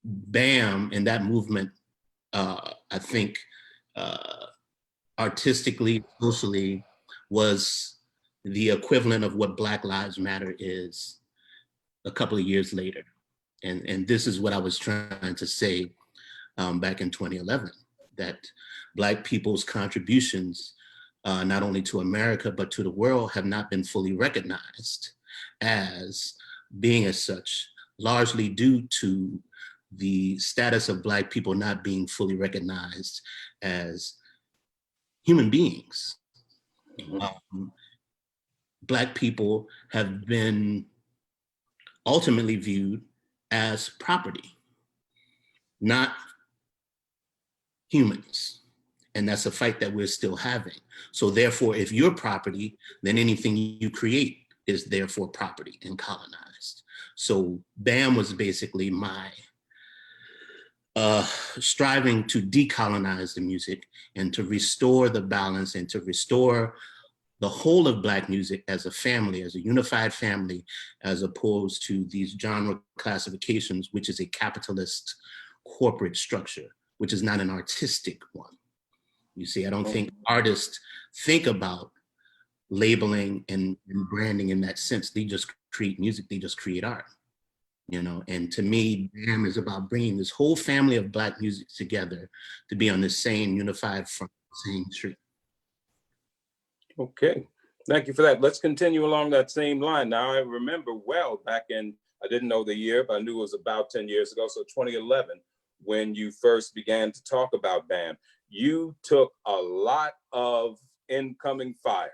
BAM and that movement, I think, artistically, socially, was the equivalent of what Black Lives Matter is a couple of years later. And this is what I was trying to say back in 2011, that Black people's contributions, not only to America, but to the world, have not been fully recognized as being as such, largely due to the status of Black people not being fully recognized as human beings. Black people have been ultimately viewed as property, not humans. And that's a fight that we're still having. So therefore, if you're property, then anything you create is therefore property and colonized. So BAM was basically my striving to decolonize the music and to restore the balance and to restore the whole of Black music as a family, as a unified family, as opposed to these genre classifications, which is a capitalist corporate structure, which is not an artistic one. You see, I don't think artists think about labeling and branding in that sense. They just create music, they just create art. You know, and to me, BAM is about bringing this whole family of Black music together to be on the same unified front, same street. Okay, thank you for that. Let's continue along that same line. Now, I remember well back in, I didn't know the year, but I knew it was about 10 years ago, so 2011, when you first began to talk about BAM. You took a lot of incoming fire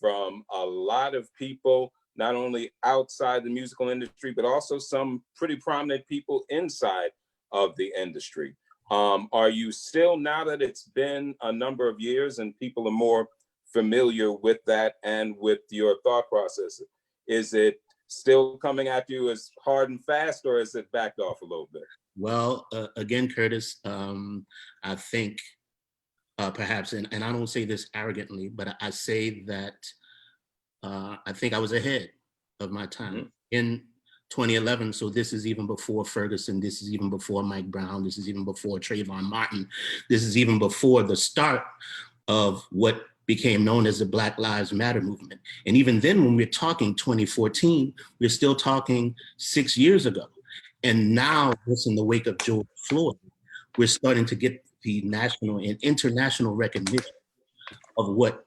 from a lot of people, not only outside the musical industry, but also some pretty prominent people inside of the industry. Are you still, now that it's been a number of years and people are more familiar with that and with your thought process, is it still coming at you as hard and fast, or is it backed off a little bit? Well, again, Curtis, I think perhaps, and I don't say this arrogantly, but I say that I think I was ahead of my time in 2011. So this is even before Ferguson. This is even before Mike Brown. This is even before Trayvon Martin. This is even before the start of what became known as the Black Lives Matter movement. And even then, when we're talking 2014, we're still talking 6 years ago. And now, just in the wake of George Floyd, we're starting to get the national and international recognition of what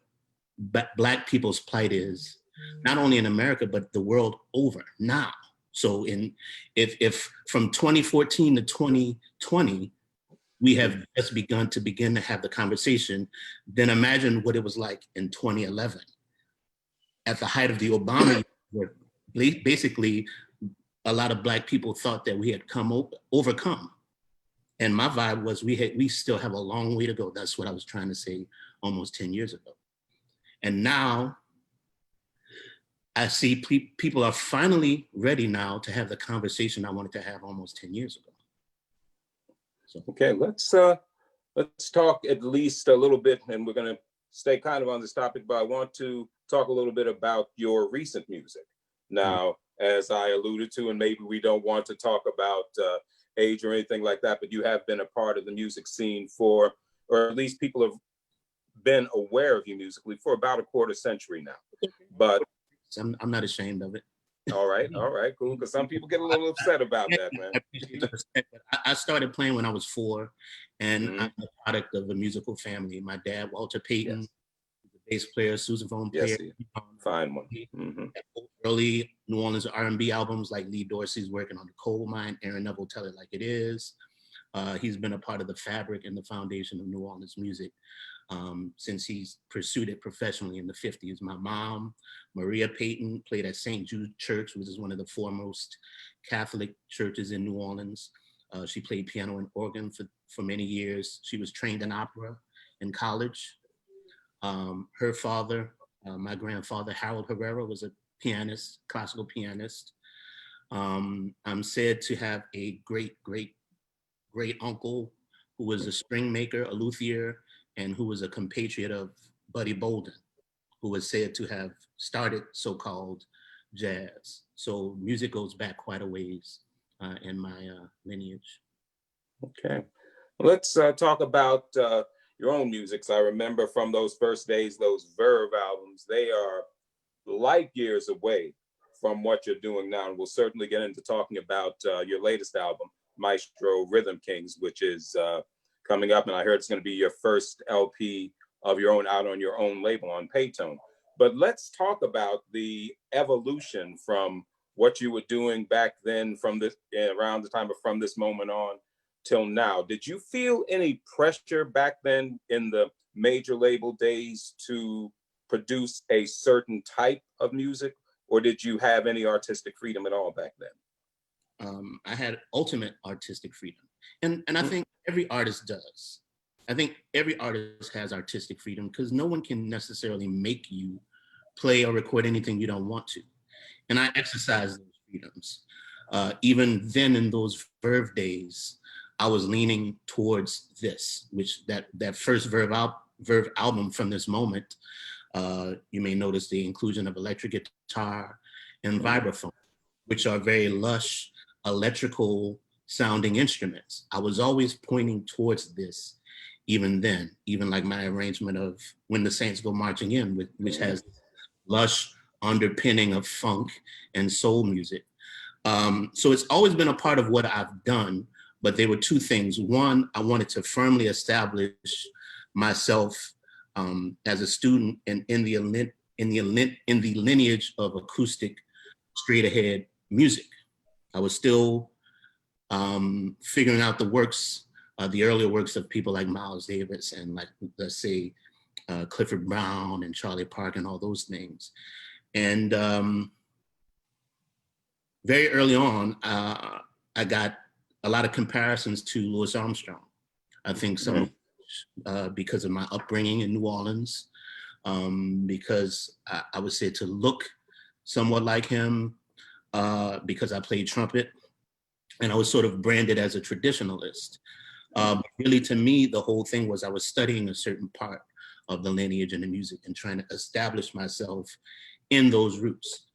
Black people's plight is, not only in America, but the world over now. So if from 2014 to 2020, we have just begun to have the conversation, then imagine what it was like in 2011. At the height of the Obama, where basically a lot of Black people thought that we had overcome. And my vibe was we still have a long way to go. That's what I was trying to say almost 10 years ago. And now I see people are finally ready now to have the conversation I wanted to have almost 10 years ago. So. Okay, let's talk at least a little bit, and we're going to stay kind of on this topic, but I want to talk a little bit about your recent music. Now, as I alluded to, and maybe we don't want to talk about age or anything like that, but you have been a part of the music scene for, or at least people have been aware of you musically for about a quarter century now. But I'm not ashamed of it. All right, cool. Because some people get a little upset about that, man. I started playing when I was 4, and I'm a product of a musical family. My dad, Walter Payton, the bass player, sousaphone player. Fine one. Early New Orleans R&B albums like Lee Dorsey's working on The Coal Mine, Aaron Neville, Tell It Like It Is. He's been a part of the fabric and the foundation of New Orleans music since he's pursued it professionally in the 50s. My mom, Maria Payton, played at St. Jude Church, which is one of the foremost Catholic churches in New Orleans. She played piano and organ for many years. She was trained in opera in college. Her father, my grandfather, Harold Herrera, was a pianist, classical pianist. I'm said to have a great uncle who was a string maker, a luthier, and who was a compatriot of Buddy Bolden, who was said to have started so-called jazz. So music goes back quite a ways in my lineage. Okay. Let's talk about your own music. So I remember from those first days, those Verve albums, they are light years away from what you're doing now. And we'll certainly get into talking about your latest album, Maestro Rhythm Kings, which is coming up. And I heard it's going to be your first LP of your own out on your own label on Payton. But let's talk about the evolution from what you were doing back then from this around the time of From This Moment On till now. Did you feel any pressure back then in the major label days to produce a certain type of music, or did you have any artistic freedom at all back then? I had ultimate artistic freedom, and I think every artist does. I think every artist has artistic freedom because no one can necessarily make you play or record anything you don't want to. And I exercise those freedoms. Even then, in those Verve days, I was leaning towards this, which that first Verve album, From This Moment. You may notice the inclusion of electric guitar and vibraphone, which are very lush, electrical sounding instruments. I was always pointing towards this, even then, even like my arrangement of When the Saints Go Marching In, which has lush underpinning of funk and soul music. So it's always been a part of what I've done, but there were two things. One, I wanted to firmly establish myself as a student and in the lineage of acoustic straight ahead music. I was still figuring out the works, the earlier works of people like Miles Davis and like, let's say, Clifford Brown and Charlie Parker and all those things. And very early on, I got a lot of comparisons to Louis Armstrong. I think some because of my upbringing in New Orleans, because I would say to look somewhat like him, because I played trumpet and I was sort of branded as a traditionalist. Really, to me, the whole thing was I was studying a certain part of the lineage and the music and trying to establish myself in those roots.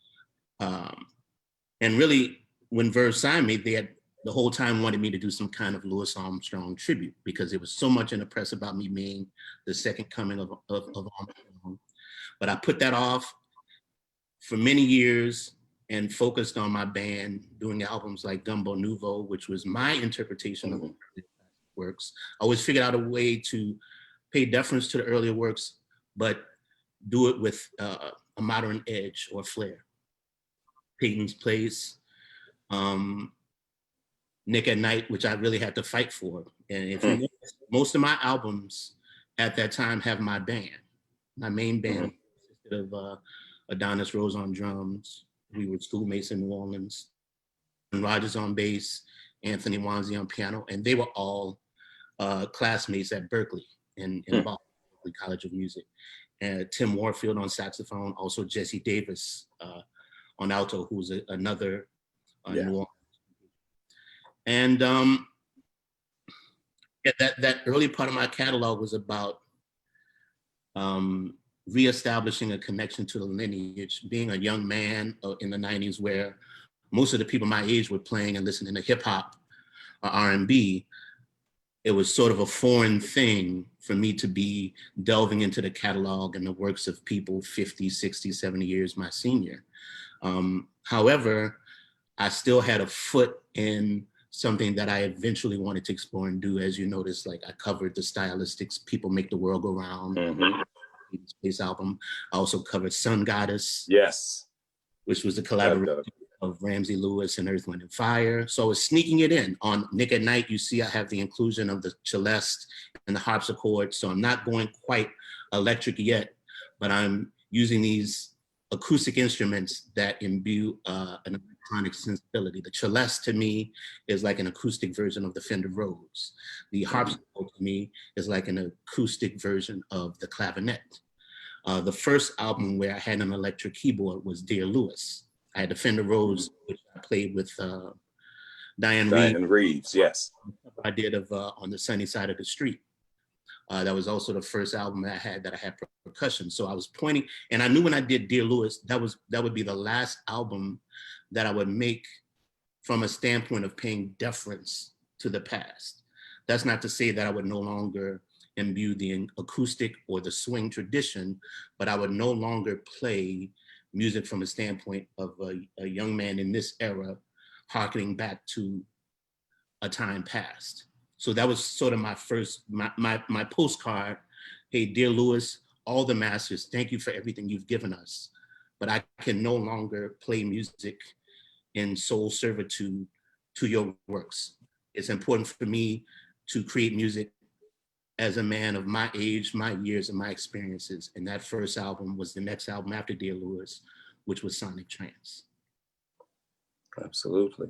And really, when Verve signed me, they had the whole time wanted me to do some kind of Louis Armstrong tribute because there was so much in the press about me being the second coming of Armstrong. But I put that off for many years and focused on my band, doing albums like Gumbo Nouveau, which was my interpretation of the works. I always figured out a way to pay deference to the earlier works, but do it with a modern edge or flair. Payton's Place, Nick at Night, which I really had to fight for. And if you notice, most of my albums at that time have my band. My main band consisted of Adonis Rose on drums. We were schoolmates in New Orleans. And Rogers on bass, Anthony Wanzi on piano, and they were all classmates at Berkeley in Boston, Berkeley College of Music. And Tim Warfield on saxophone, also Jesse Davis on alto, who's another New Orleans. And that early part of my catalog was about reestablishing a connection to the lineage, being a young man in the 90s where most of the people my age were playing and listening to hip hop or R&B. It was sort of a foreign thing for me to be delving into the catalog and the works of people 50, 60, 70 years my senior. However, I still had a foot in something that I eventually wanted to explore and do. As you notice, like I covered the stylistics, People Make the World Go Round, Space album. I also covered Sun Goddess. Yes. Which was the collaboration of Ramsey Lewis and Earth, Wind and Fire. So I was sneaking it in. On Nick at Night, you see I have the inclusion of the celeste and the harpsichord. So I'm not going quite electric yet, but I'm using these acoustic instruments that imbue an electronic sensibility. The celeste to me is like an acoustic version of the Fender Rhodes. The harpsichord to me is like an acoustic version of the clavinet. The first album where I had an electric keyboard was Dear Lewis. I had the Fender Rhodes, which I played with Diane Reeves, yes. I did of On the Sunny Side of the Street. That was also the first album that I had percussion. So I was pointing, and I knew when I did Dear Lewis, that would be the last album that I would make from a standpoint of paying deference to the past. That's not to say that I would no longer imbue the acoustic or the swing tradition, but I would no longer play music from a standpoint of a young man in this era, harkening back to a time past. So that was sort of my first, my postcard. Hey, dear Lewis, all the masters, thank you for everything you've given us. But I can no longer play music in sole servitude to your works. It's important for me to create music as a man of my age, my years, and my experiences. And that first album was the next album after Dear Lewis, which was Sonic Trance. Absolutely.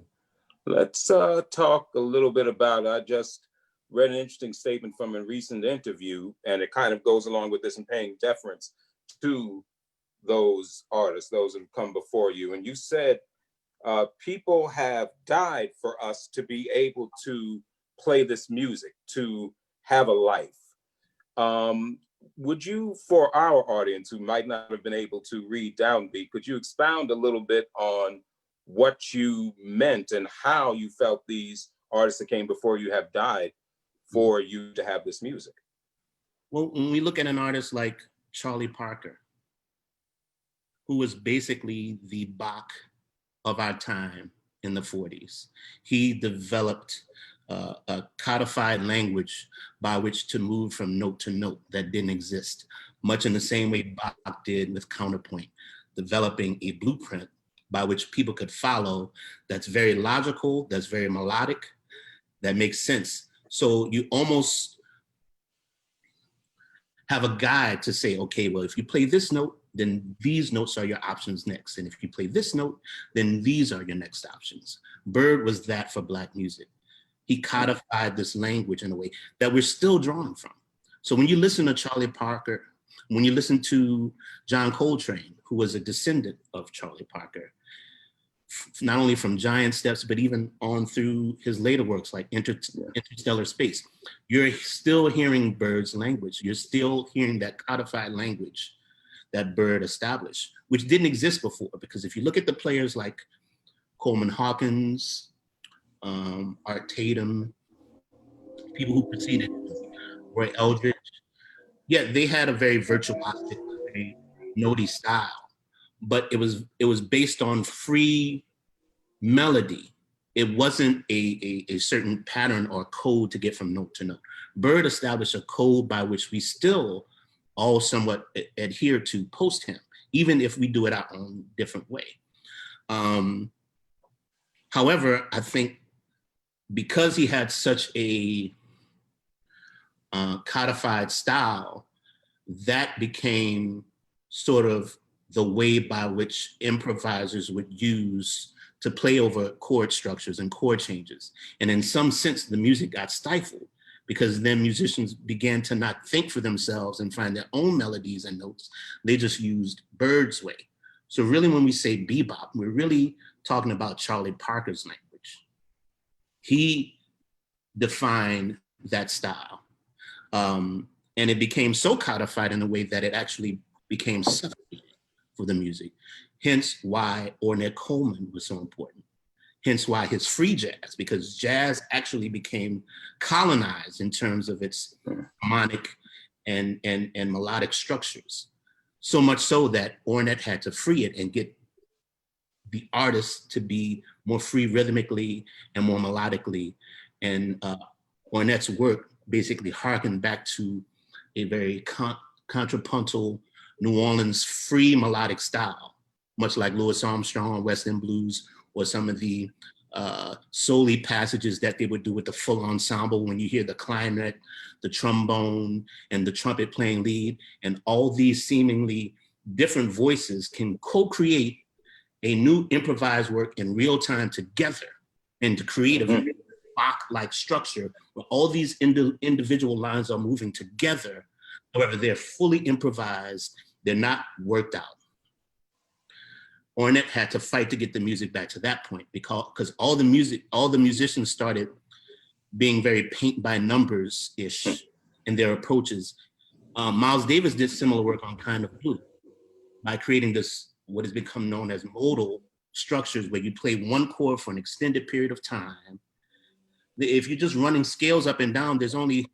Let's talk a little bit about, I just read an interesting statement from a recent interview, and it kind of goes along with this and paying deference to those artists, those who come before you. And you said, people have died for us to be able to play this music, to have a life. Would you, for our audience who might not have been able to read downbeat, could you expound a little bit on what you meant and how you felt these artists that came before you have died for you to have this music? Well, when we look at an artist like Charlie Parker, who was basically the Bach of our time in the 40s, he developed a codified language by which to move from note to note that didn't exist, much in the same way Bach did with counterpoint, developing a blueprint by which people could follow that's very logical, that's very melodic, that makes sense. So you almost have a guide to say, okay, well, if you play this note, then these notes are your options next. And if you play this note, then these are your next options. Bird was that for Black music. He codified this language in a way that we're still drawing from. So when you listen to Charlie Parker, when you listen to John Coltrane, who was a descendant of Charlie Parker, not only from Giant Steps, but even on through his later works like Interstellar Space, you're still hearing Bird's language. You're still hearing that codified language that Bird established, which didn't exist before. Because if you look at the players like Coleman Hawkins, Art Tatum, people who preceded Roy Eldridge, yeah, they had a very virtuosic, very notey style, but it was based on free melody. It wasn't a certain pattern or code to get from note to note. Bird established a code by which we still all somewhat adhere to post him, even if we do it our own different way. However, I think because he had such a codified style, that became sort of the way by which improvisers would use to play over chord structures and chord changes. And in some sense, the music got stifled because then musicians began to not think for themselves and find their own melodies and notes. They just used Bird's way. So really when we say bebop, we're really talking about Charlie Parker's language. He defined that style. And it became so codified in a way that it actually became suffocating for the music. Hence why Ornette Coleman was so important. Hence why his free jazz, because jazz actually became colonized in terms of its harmonic and melodic structures. So much so that Ornette had to free it and get the artists to be more free rhythmically and more melodically. And Ornette's work basically harkened back to a very contrapuntal New Orleans free melodic style, much like Louis Armstrong, West End Blues, or some of the solo passages that they would do with the full ensemble when you hear the clarinet, the trombone, and the trumpet playing lead, and all these seemingly different voices can co-create a new improvised work in real time together and to create a very Bach-like structure where all these individual lines are moving together. However, they're fully improvised. They're not worked out. Ornette had to fight to get the music back to that point because all the musicians started being very paint by numbers-ish in their approaches. Miles Davis did similar work on Kind of Blue by creating this, what has become known as modal structures where you play one chord for an extended period of time, If you're just running scales up and down, there's only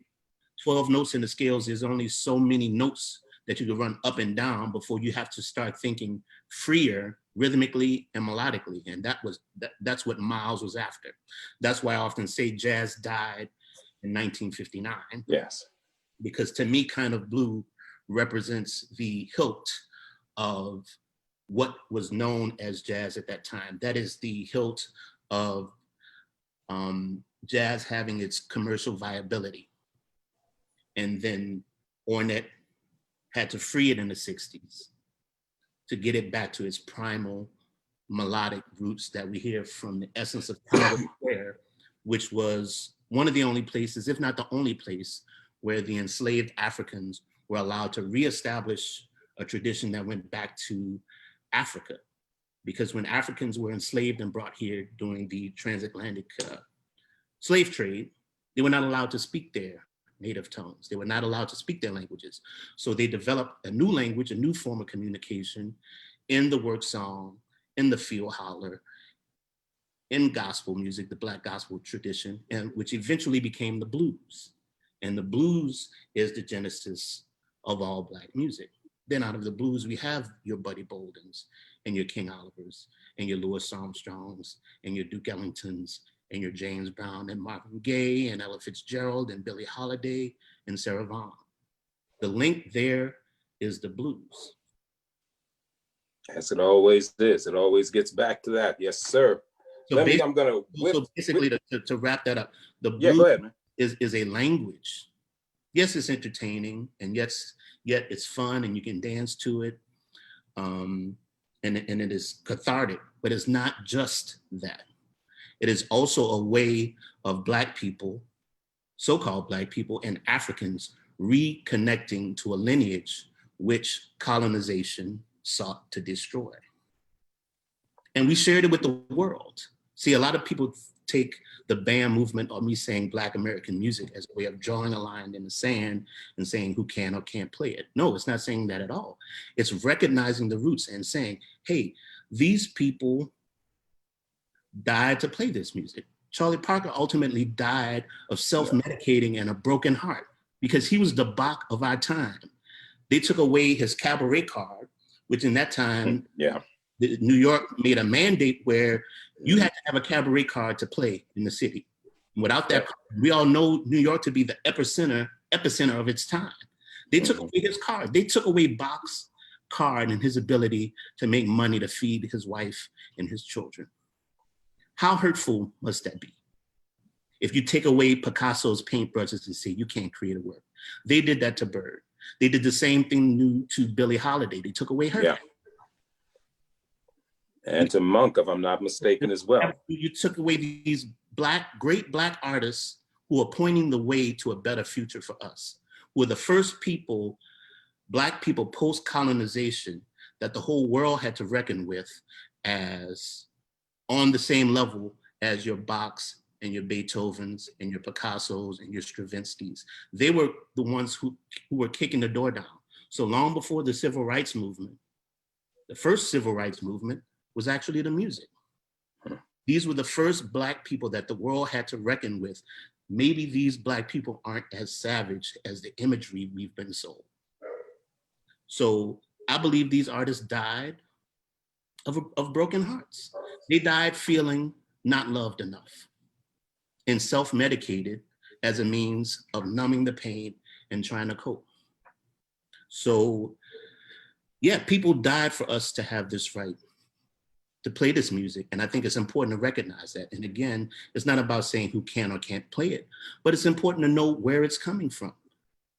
12 notes in the scales. There's only so many notes that you can run up and down before you have to start thinking freer, rhythmically and melodically. And that's what Miles was after. That's why I often say jazz died in 1959. Yes. Because to me, Kind of Blue represents the hilt of what was known as jazz at that time. That is the hilt of jazz having its commercial viability. And then Ornette had to free it in the 60s to get it back to its primal melodic roots that we hear from the essence of Congo Square, which was one of the only places, if not the only place, where the enslaved Africans were allowed to reestablish a tradition that went back to Africa. Because when Africans were enslaved and brought here during the transatlantic slave trade, they were not allowed to speak their native tongues. They were not allowed to speak their languages. So they developed a new language, a new form of communication in the work song, in the field holler, in gospel music, the Black gospel tradition, and which eventually became the blues. And the blues is the genesis of all Black music. Then out of the blues, we have your Buddy Boldens and your King Olivers and your Louis Armstrongs and your Duke Ellingtons and your James Brown and Marvin Gaye and Ella Fitzgerald and Billie Holiday and Sarah Vaughan. The link there is the blues. As it always is. It always gets back to that. Yes, sir. So basically, to wrap that up, the blues go ahead, man. is a language. Yes, it's entertaining, and yet it's fun, and you can dance to it, and it is cathartic. But it's not just that. It is also a way of Black people, so-called Black people, and Africans reconnecting to a lineage which colonization sought to destroy. And we shared it with the world. See, a lot of people take the BAM movement or me saying Black American music as a way of drawing a line in the sand and saying who can or can't play it. No, it's not saying that at all. It's recognizing the roots and saying, hey, these people died to play this music. Charlie Parker ultimately died of self-medicating and a broken heart because he was the Bach of our time. They took away his cabaret card, which in that time, New York made a mandate where you had to have a cabaret card to play in the city. Without that, we all know New York to be the epicenter of its time. They took away his card. They took away Bach's card and his ability to make money to feed his wife and his children. How hurtful must that be? If you take away Picasso's paintbrushes and say you can't create a work. They did that to Bird. They did the same thing to Billie Holiday. They took away her. And to Monk, if I'm not mistaken, as well. You took away these great Black artists who are pointing the way to a better future for us. Who are the first people, Black people post-colonization, that the whole world had to reckon with as on the same level as your Bachs and your Beethovens and your Picassos and your Stravinskys. They were the ones who were kicking the door down. So long before the civil rights movement, the first civil rights movement was actually the music. These were the first Black people that the world had to reckon with. Maybe these Black people aren't as savage as the imagery we've been sold. So I believe these artists died of broken hearts. They died feeling not loved enough and self-medicated as a means of numbing the pain and trying to cope. So yeah, people died for us to have this right to play this music. And I think it's important to recognize that. And again, it's not about saying who can or can't play it, but it's important to know where it's coming from.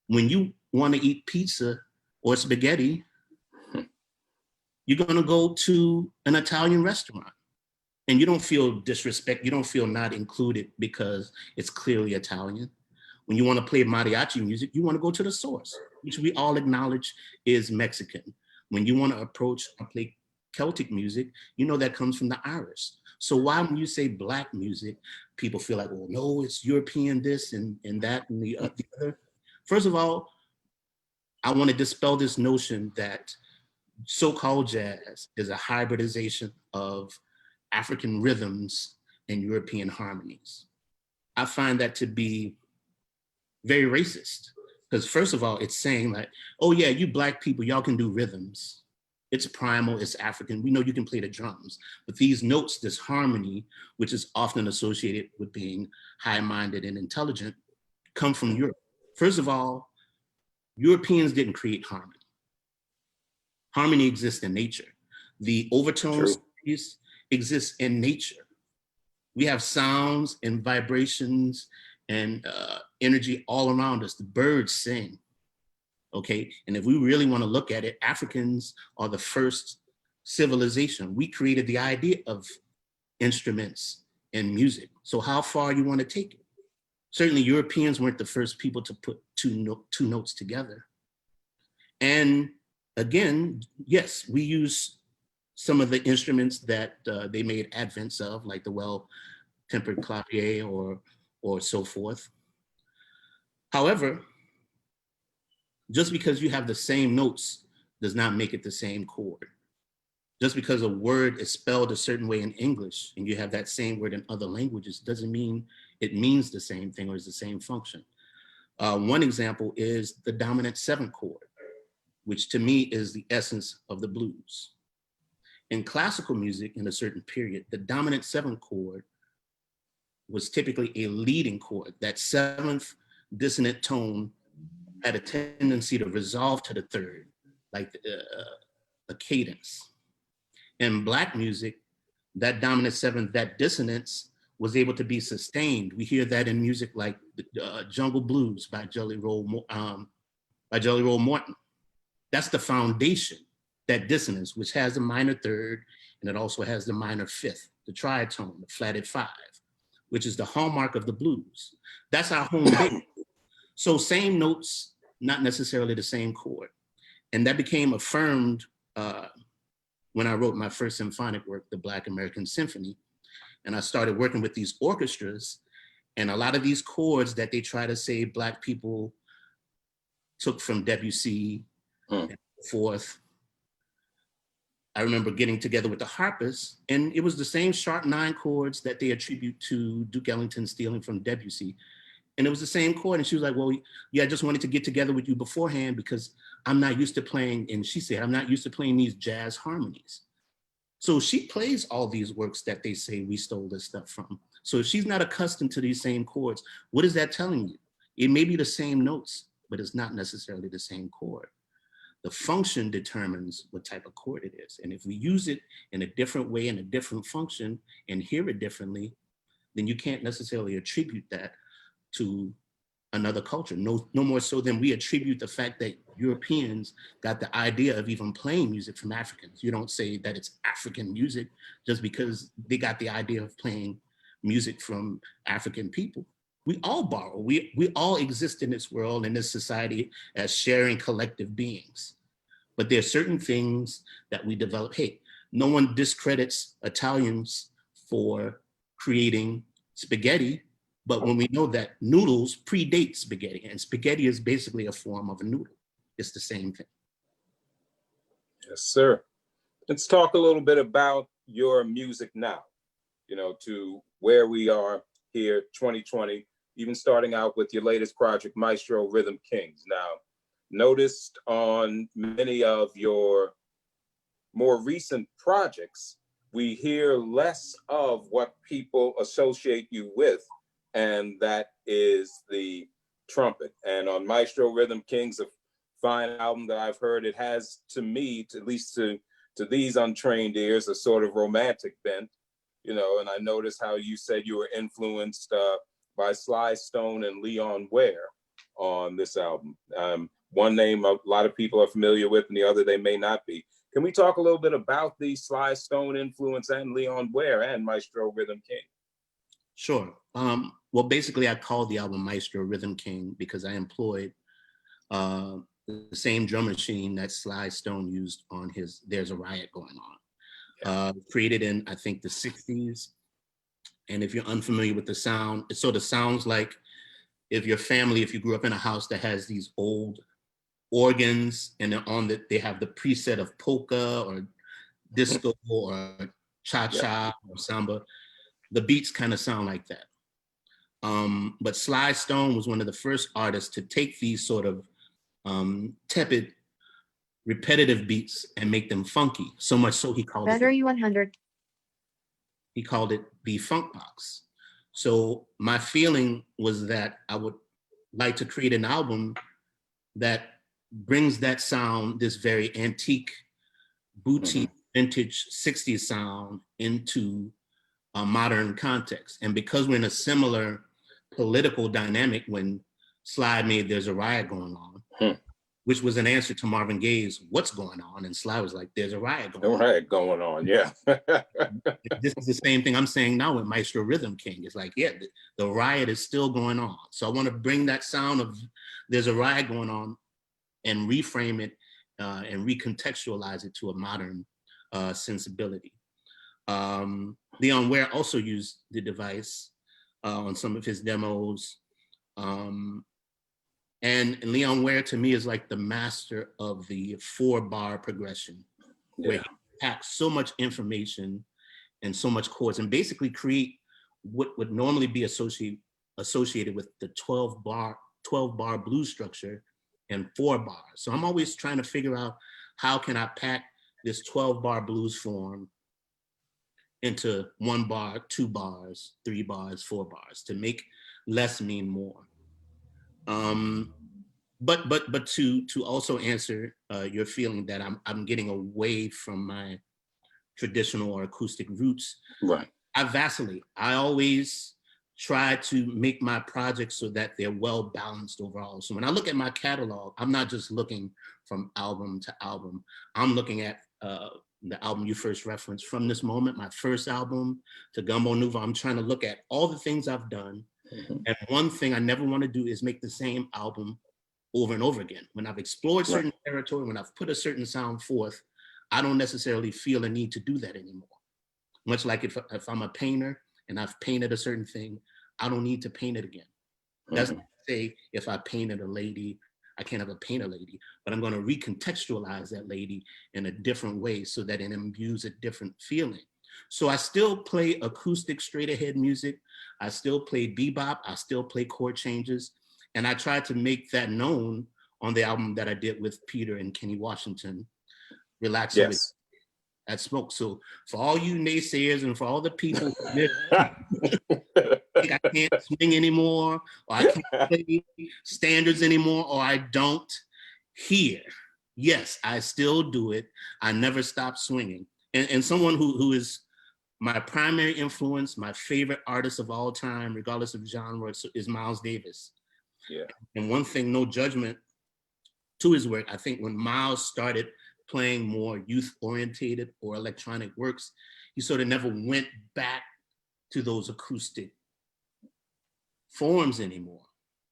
When you want to eat pizza or spaghetti, you're going to go to an Italian restaurant and you don't feel disrespect. You don't feel not included because it's clearly Italian. When you want to play mariachi music, you want to go to the source, which we all acknowledge is Mexican. When you want to approach or play Celtic music, you know that comes from the Irish. So why when you say Black music, people feel like, well, no, it's European this and that and the other. First of all, I want to dispel this notion that so-called jazz is a hybridization of African rhythms and European harmonies. I find that to be very racist. Because first of all, it's saying like, oh yeah, you Black people, y'all can do rhythms. It's primal, it's African. We know you can play the drums, but these notes, this harmony, which is often associated with being high-minded and intelligent, come from Europe. First of all, Europeans didn't create harmony. Harmony exists in nature. The overtones exist in nature. We have sounds and vibrations and energy all around us. The birds sing, okay? And if we really want to look at it, Africans are the first civilization. We created the idea of instruments and music. So how far you want to take it? Certainly Europeans weren't the first people to put two notes together. And again, yes, we use some of the instruments that they made advents of, like the well-tempered clavier or so forth. However, just because you have the same notes does not make it the same chord. Just because a word is spelled a certain way in English and you have that same word in other languages doesn't mean it means the same thing or is the same function. One example is the dominant 7th chord, which to me is the essence of the blues. In classical music in a certain period, the dominant 7th chord was typically a leading chord. That 7th dissonant tone had a tendency to resolve to the 3rd, like a cadence. In Black music, that dominant 7th, that dissonance was able to be sustained. We hear that in music like Jungle Blues by Jelly Roll Morton. That's the foundation, that dissonance, which has the minor 3rd, and it also has the minor 5th, the tritone, the flatted 5, which is the hallmark of the blues. That's our home base. So same notes, not necessarily the same chord. And that became affirmed when I wrote my first symphonic work, the Black American Symphony. And I started working with these orchestras, and a lot of these chords that they try to say Black people took from Debussy and forth. I remember getting together with the harpists, and it was the same sharp 9 chords that they attribute to Duke Ellington stealing from Debussy. And it was the same chord. And she was like, well, yeah, I just wanted to get together with you beforehand because I'm not used to playing, and she said, I'm not used to playing these jazz harmonies. So she plays all these works that they say we stole this stuff from. So if she's not accustomed to these same chords, what is that telling you? It may be the same notes, but it's not necessarily the same chord. The function determines what type of chord it is. And if we use it in a different way, in a different function, and hear it differently, then you can't necessarily attribute that to another culture. No more so than we attribute the fact that Europeans got the idea of even playing music from Africans. You don't say that it's African music just because they got the idea of playing music from African people. We all borrow. We all exist in this world, in this society, as sharing collective beings. But there are certain things that we develop. Hey, no one discredits Italians for creating spaghetti, but when we know that noodles predate spaghetti, and spaghetti is basically a form of a noodle, it's the same thing. Yes, sir. Let's talk a little bit about your music now, to where we are here, 2020, even starting out with your latest project, Maestro Rhythm Kings. Now, noticed on many of your more recent projects, we hear less of what people associate you with, and that is the trumpet. And on Maestro Rhythm Kings, a fine album that I've heard, it has, to me, at least to these untrained ears, a sort of romantic bent, and I noticed how you said you were influenced by Sly Stone and Leon Ware on this album. One name a lot of people are familiar with, and the other they may not be. Can we talk a little bit about the Sly Stone influence and Leon Ware and Maestro Rhythm King? Sure. Well, basically, I called the album Maestro Rhythm King because I employed the same drum machine that Sly Stone used on his There's a Riot Going On. Created in, I think, the 60s. And if you're unfamiliar with the sound, it sort of sounds like if you grew up in a house that has these old organs and they have the preset of polka or disco or cha-cha or samba, the beats kind of sound like that. But Sly Stone was one of the first artists to take these sort of tepid, repetitive beats and make them funky. So much so he called Battery 100. He called it the funk box. So my feeling was that I would like to create an album that brings that sound, this very antique, boutique, vintage 60s sound into a modern context. And because we're in a similar political dynamic when Sly made There's a Riot Going On, which was an answer to Marvin Gaye's What's Going On? And Sly was like, there's a riot going on. A riot going on, yeah. This is the same thing I'm saying now with Maestro Rhythm King. It's like, yeah, the riot is still going on. So I want to bring that sound of there's a riot going on and reframe it and recontextualize it to a modern sensibility. Leon Ware also used the device on some of his demos. And Leon Ware to me is like the master of the 4-bar progression, where he packs so much information and so much chords and basically create what would normally be associated with the 12-bar blues structure and 4 bars. So I'm always trying to figure out how can I pack this 12-bar blues form into 1 bar, 2 bars, 3 bars, 4 bars to make less mean more. But to also answer your feeling that I'm getting away from my traditional or acoustic roots, right? I vacillate. I always try to make my projects so that they're well balanced overall. So when I look at my catalog, I'm not just looking from album to album. I'm looking at the album you first referenced, From This Moment, my first album, to Gumbo Nouveau. I'm trying to look at all the things I've done. And one thing I never want to do is make the same album over and over again. When I've explored certain territory, when I've put a certain sound forth, I don't necessarily feel a need to do that anymore. Much like if I'm a painter and I've painted a certain thing, I don't need to paint it again. That's not to say if I painted a lady, I can't have a paint a lady, but I'm going to recontextualize that lady in a different way so that it imbues a different feeling. So I still play acoustic straight ahead music. I still play bebop. I still play chord changes. And I tried to make that known on the album that I did with Peter and Kenny Washington, Relaxing with at Smoke. So for all you naysayers and for all the people who think I can't swing anymore, or I can't play standards anymore, or I don't, here, yes, I still do it. I never stop swinging. And someone who is my primary influence, my favorite artist of all time, regardless of genre, is Miles Davis. Yeah. And one thing, no judgment to his work, I think when Miles started playing more youth-orientated or electronic works, he sort of never went back to those acoustic forms anymore.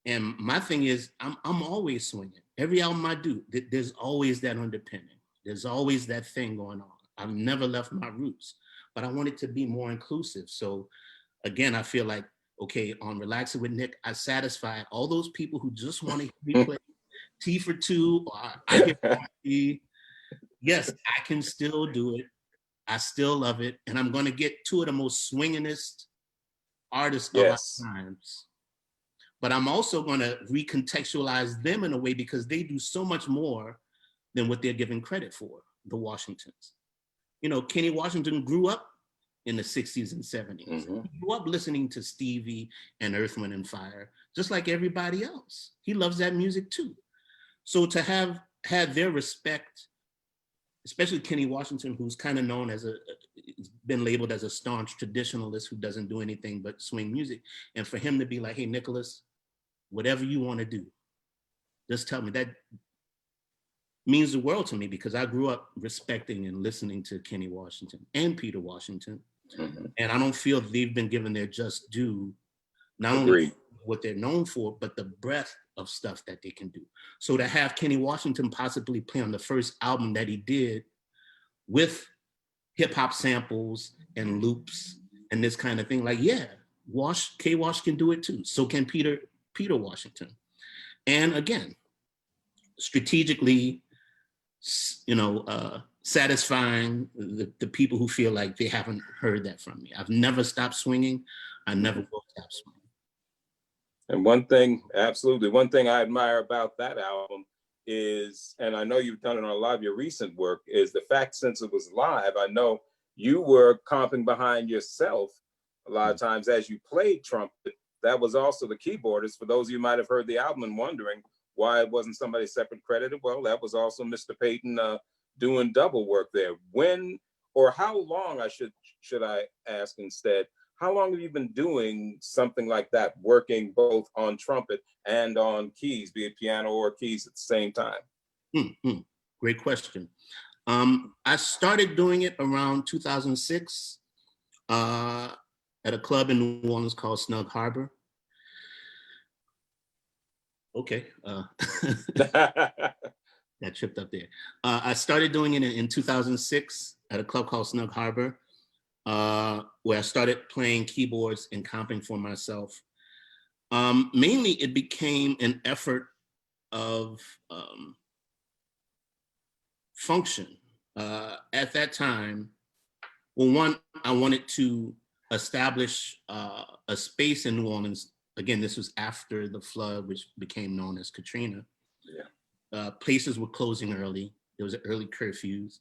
And my thing is, I'm always swinging. Every album I do, there's always that underpinning. There's always that thing going on. I've never left my roots, but I want it to be more inclusive. So again, I feel like, okay, on Relaxing with Nick, I satisfy all those people who just want to hear me play T for Two, or I hear T. Yes, I can still do it. I still love it. And I'm going to get two of the most swingingest artists of our times. But I'm also going to recontextualize them in a way because they do so much more than what they're given credit for, the Washingtons. You know, Kenny Washington grew up in the 60s and 70s. He grew up listening to Stevie and Earth, Wind and Fire, just like everybody else. He loves that music too. So to have had their respect, especially Kenny Washington, who's kind of known as been labeled as a staunch traditionalist who doesn't do anything but swing music. And for him to be like, hey, Nicholas, whatever you want to do, just tell me. That means the world to me because I grew up respecting and listening to Kenny Washington and Peter Washington. And I don't feel they've been given their just due, not only what they're known for, but the breadth of stuff that they can do. So to have Kenny Washington possibly play on the first album that he did with hip hop samples and loops and this kind of thing, like, yeah, K-Wash can do it too. So can Peter Washington. And again, strategically, you know, satisfying the people who feel like they haven't heard that from me. I've never stopped swinging. I never will stop swinging. And one thing, absolutely, one thing I admire about that album is, and I know you've done it on a lot of your recent work, is the fact since it was live, I know you were comping behind yourself a lot of times as you played trumpet. That was also the keyboardist. For those of you who might have heard the album and wondering why it wasn't somebody separate credited, well, that was also Mr. Payton doing double work there. When or how long, should I ask instead, how long have you been doing something like that, working both on trumpet and on keys, be it piano or keys at the same time? Great question. I started doing it around 2006 at a club in New Orleans called Snug Harbor. Okay. Got tripped up there. I started doing it in 2006 at a club called Snug Harbor, where I started playing keyboards and comping for myself. Mainly, it became an effort of function. At that time, well, one, I wanted to establish a space in New Orleans. Again, this was after the flood, which became known as Katrina. Yeah. Places were closing early. There was early curfews.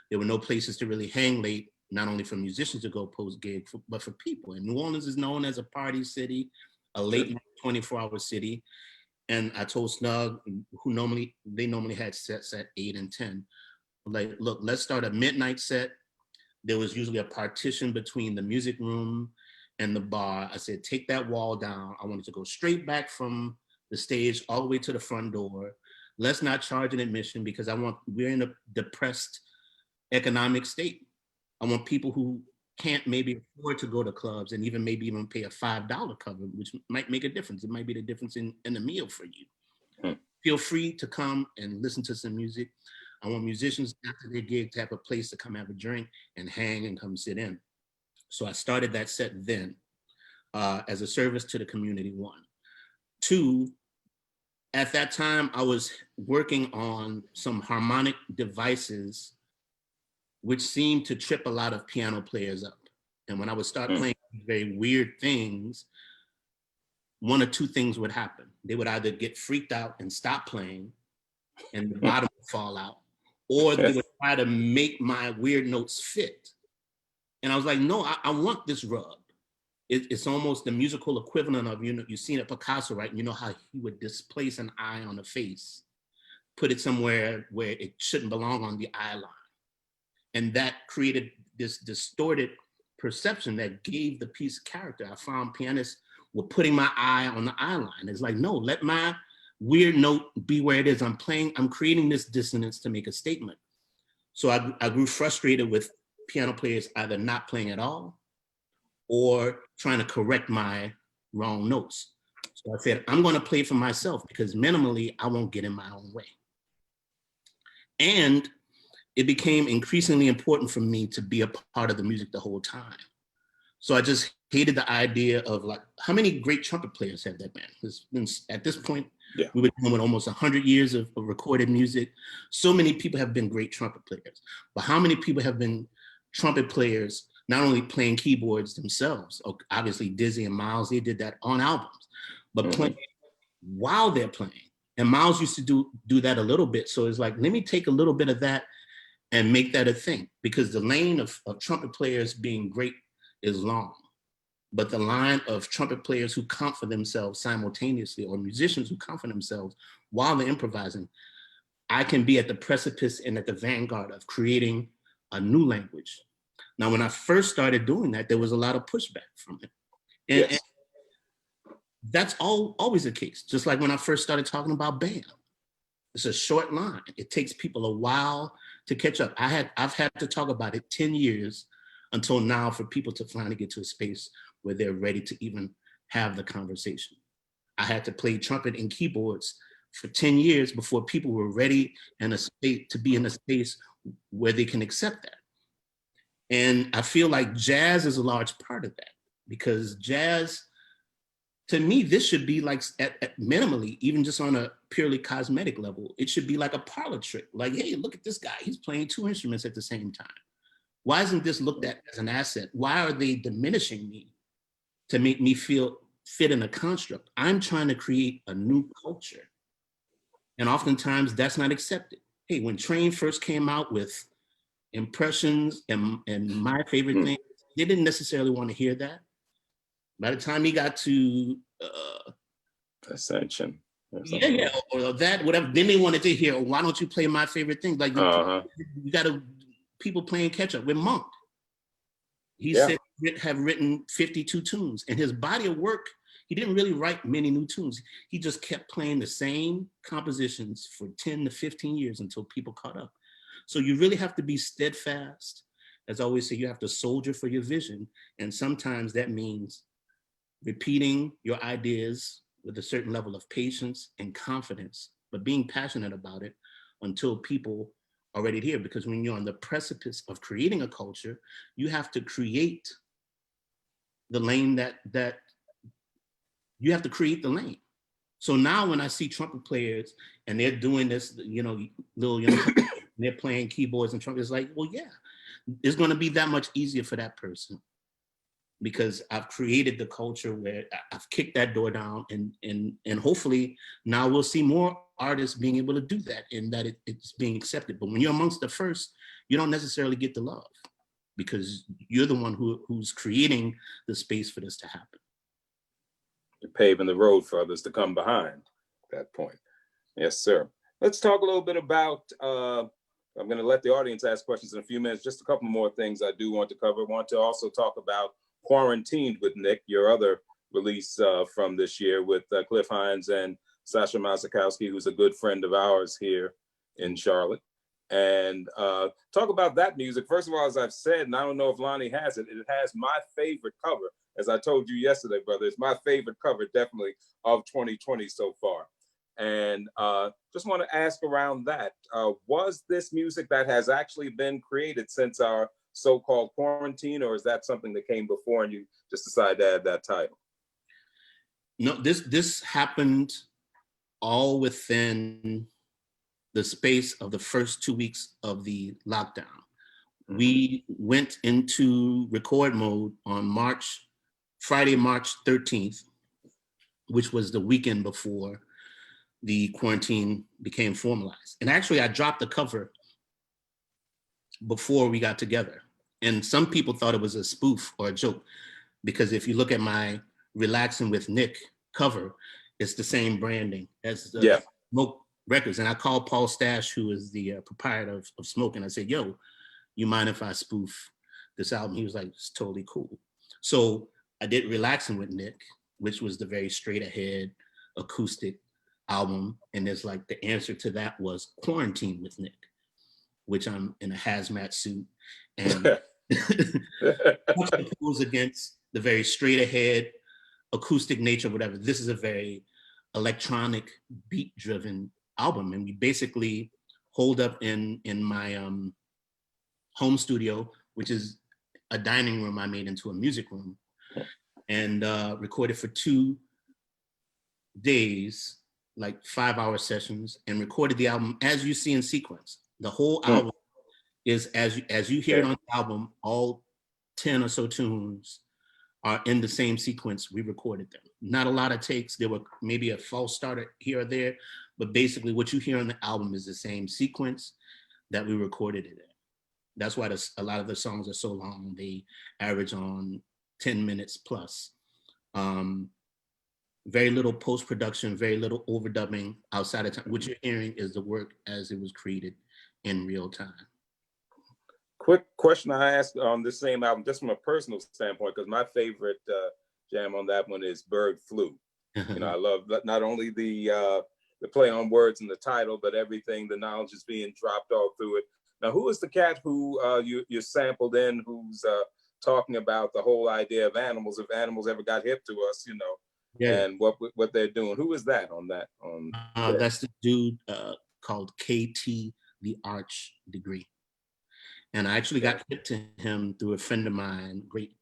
There were no places to really hang late, not only for musicians to go post gig, but for people. And New Orleans is known as a party city, a late 24-hour city. And I told Snug, they normally had sets at 8 and 10. Like, look, let's start a midnight set. There was usually a partition between the music room and the bar. I said, take that wall down. I wanted to go straight back from the stage all the way to the front door. Let's not charge an admission because we're in a depressed economic state. I want people who can't maybe afford to go to clubs and maybe even pay a $5 cover, which might make a difference. It might be the difference in a meal for you. Feel free to come and listen to some music. I want musicians after their gig to have a place to come have a drink and hang and come sit in. So I started that set then as a service to the community, one. Two, at that time, I was working on some harmonic devices which seemed to trip a lot of piano players up. And when I would start playing very weird things, one or two things would happen. They would either get freaked out and stop playing and the bottom would fall out, or they would try to make my weird notes fit. And I was like, no, I want this rub. It's almost the musical equivalent of, you've seen a Picasso, right? You know how he would displace an eye on a face, put it somewhere where it shouldn't belong on the eye line. And that created this distorted perception that gave the piece character. I found pianists were putting my eye on the eye line. It's like, no, let my weird note be where it is. I'm creating this dissonance to make a statement. So I grew frustrated with piano players either not playing at all or trying to correct my wrong notes. So I said, I'm going to play for myself because minimally I won't get in my own way. And it became increasingly important for me to be a part of the music the whole time. So I just hated the idea of, like, how many great trumpet players have there been? At this point, we were doing with almost 100 years of recorded music. So many people have been great trumpet players, but how many people have been trumpet players, not only playing keyboards themselves? Obviously Dizzy and Miles, they did that on albums, but playing while they're playing. And Miles used to do that a little bit. So it's like, let me take a little bit of that and make that a thing, because the lane of trumpet players being great is long, but the line of trumpet players who count for themselves simultaneously, or musicians who count for themselves while they're improvising, I can be at the precipice and at the vanguard of creating a new language. Now, when I first started doing that, there was a lot of pushback from it. And that's always the case. Just like when I first started talking about BAM. It's a short line. It takes people a while to catch up. I've had to talk about it 10 years until now for people to finally get to a space where they're ready to even have the conversation. I had to play trumpet and keyboards for 10 years before people were ready and to be in a space where they can accept that. And I feel like jazz is a large part of that, because jazz, to me, this should be like, at minimally, even just on a purely cosmetic level, it should be like a parlor trick. Like, hey, look at this guy. He's playing two instruments at the same time. Why isn't this looked at as an asset? Why are they diminishing me to make me feel fit in a construct. I'm trying to create a new culture. And oftentimes that's not accepted. Hey, when Train first came out with Impressions and My Favorite Thing, they didn't necessarily want to hear that. By the time he got to Ascension. yeah, or that, whatever, then they wanted to hear, why don't you play My Favorite Thing? Like you got to, people playing catch up with Monk. He said have written 52 tunes, and his body of work, he didn't really write many new tunes. He just kept playing the same compositions for 10 to 15 years until people caught up. So you really have to be steadfast. As I always say, you have to soldier for your vision. And sometimes that means repeating your ideas with a certain level of patience and confidence, but being passionate about it until people are ready to hear. Because when you're on the precipice of creating a culture, you have to create the lane that you have to create the lane. So now when I see trumpet players and they're doing this, little young, they're playing keyboards and trumpets, it's like, well, yeah, it's going to be that much easier for that person because I've created the culture where I've kicked that door down, and hopefully now we'll see more artists being able to do that, and that it's being accepted. But when you're amongst the first, you don't necessarily get the love because you're the one who's creating the space for this to happen. You're paving the road for others to come behind that point. Yes, sir. Let's talk a little bit about, I'm going to let the audience ask questions in a few minutes. Just a couple more things I do want to cover. I want to also talk about Quarantined with Nick, your other release from this year with Cliff Hines and Sasha Mazakowski, who's a good friend of ours here in Charlotte. And talk about that music. First of all, as I've said, and I don't know if Lonnie has it, it has my favorite cover. As I told you yesterday, brother, it's my favorite cover, definitely, of 2020 so far. And just want to ask around that. Was this music that has actually been created since our so-called quarantine, or is that something that came before and you just decided to add that title? No, this happened all within the space of the first 2 weeks of the lockdown. Mm-hmm. We went into record mode on Friday, March 13th, which was the weekend before the quarantine became formalized. And actually, I dropped the cover before we got together. And some people thought it was a spoof or a joke, because if you look at my Relaxing with Nick cover, it's the same branding as Smoke Records. And I called Paul Stash, who is the proprietor of Smoke, and I said, yo, you mind if I spoof this album? He was like, it's totally cool. So I did Relaxing with Nick, which was the very straight ahead acoustic album. And there's like the answer to that was Quarantine with Nick, which I'm in a hazmat suit and goes against the very straight ahead acoustic nature, whatever. This is a very electronic beat driven album. And we basically holed up in my home studio, which is a dining room I made into a music room, and recorded for 2 days, like 5-hour sessions, and recorded the album as you see in sequence. The whole album is as you hear it on the album, all 10 or so tunes are in the same sequence we recorded them. Not a lot of takes. There were maybe a false starter here or there, but basically what you hear on the album is the same sequence that we recorded it in. That's why a lot of the songs are so long. They average on 10 minutes plus. Very little post-production, very little overdubbing outside of time. What you're hearing is the work as it was created in real time. Quick question I asked on this same album, just from a personal standpoint, because my favorite jam on that one is Bird Flu. You know, I love not only the play on words in the title, but everything, the knowledge is being dropped all through it. Now, who is the cat who you sampled in, who's talking about the whole idea of animals, if animals ever got hip to us, you know, and what they're doing? Who is that on that? That's the dude called KT, the Arch Degree. And I actually got hit to him through a friend of mine, great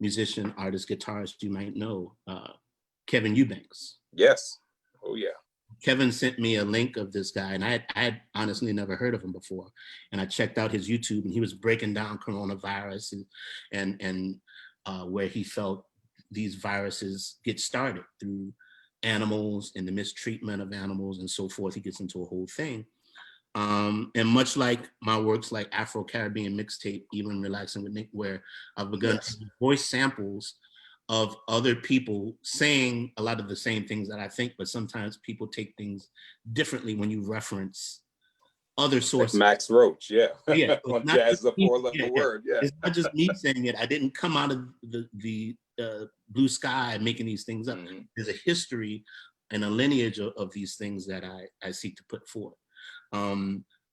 musician, artist, guitarist you might know, Kevin Eubanks. Yes. Oh, yeah. Kevin sent me a link of this guy, and I had honestly never heard of him before. And I checked out his YouTube, and he was breaking down coronavirus and where he felt these viruses get started through animals and the mistreatment of animals and so forth. He gets into a whole thing. And much like my works like Afro-Caribbean Mixtape, Even Relaxing with Nick, where I've begun to voice samples of other people saying a lot of the same things that I think, but sometimes people take things differently when you reference other sources. Like Max Roach, yeah. Yeah. On Jazz the Four-Letter Word, yeah. It's not just me saying it. I didn't come out of the blue sky making these things up. Mm-hmm. There's a history and a lineage of these things that I seek to put forth.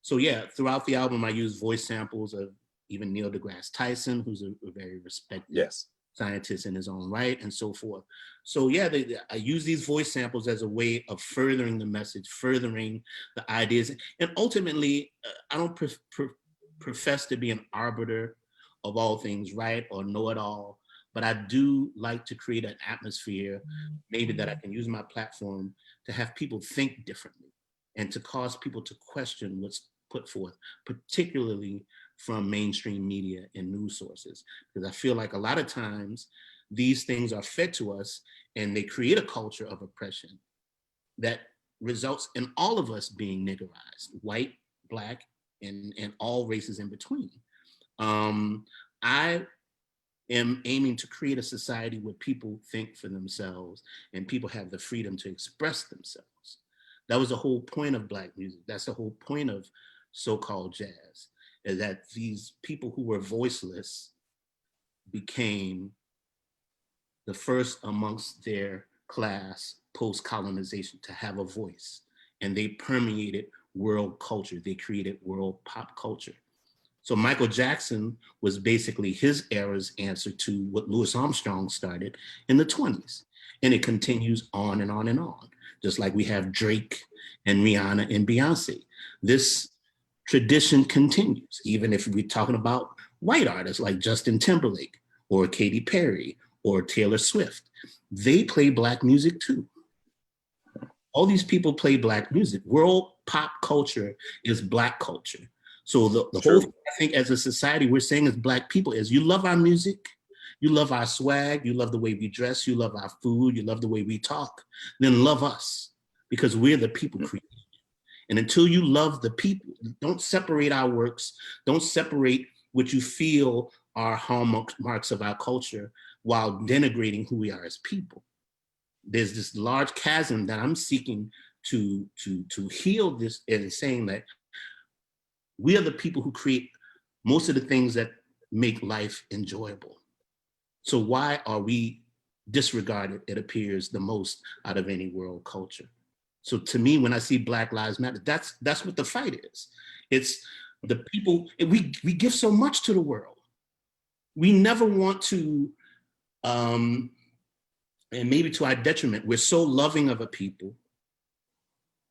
So yeah, throughout the album, I use voice samples of even Neil deGrasse Tyson, who's a very respected scientist in his own right, and so forth. So yeah, I use these voice samples as a way of furthering the message, furthering the ideas. And ultimately, I don't profess to be an arbiter of all things right or know it all, but I do like to create an atmosphere, maybe that I can use my platform to have people think differently and to cause people to question what's put forth, particularly from mainstream media and news sources. Because I feel like a lot of times these things are fed to us and they create a culture of oppression that results in all of us being niggerized, white, black, and all races in between. I am aiming to create a society where people think for themselves and people have the freedom to express themselves. That was the whole point of Black music. That's the whole point of so-called jazz, is that these people who were voiceless became the first amongst their class post-colonization to have a voice. And they permeated world culture. They created world pop culture. So Michael Jackson was basically his era's answer to what Louis Armstrong started in the 20s. And it continues on and on and on. Just like we have Drake and Rihanna and Beyonce. This tradition continues, even if we're talking about white artists like Justin Timberlake or Katy Perry or Taylor Swift. They play Black music too. All these people play Black music. World pop culture is Black culture. So the whole thing, I think, as a society, we're saying as Black people is you love our music, you love our swag, you love the way we dress, you love our food, you love the way we talk, then love us because we're the people created. And until you love the people, don't separate our works, don't separate what you feel are hallmarks of our culture while denigrating who we are as people. There's this large chasm that I'm seeking to heal this, and saying that we are the people who create most of the things that make life enjoyable. So why are we disregarded, it appears, the most out of any world culture? So to me, when I see Black Lives Matter, that's what the fight is. It's the people, we give so much to the world. We never want to, and maybe to our detriment, we're so loving of a people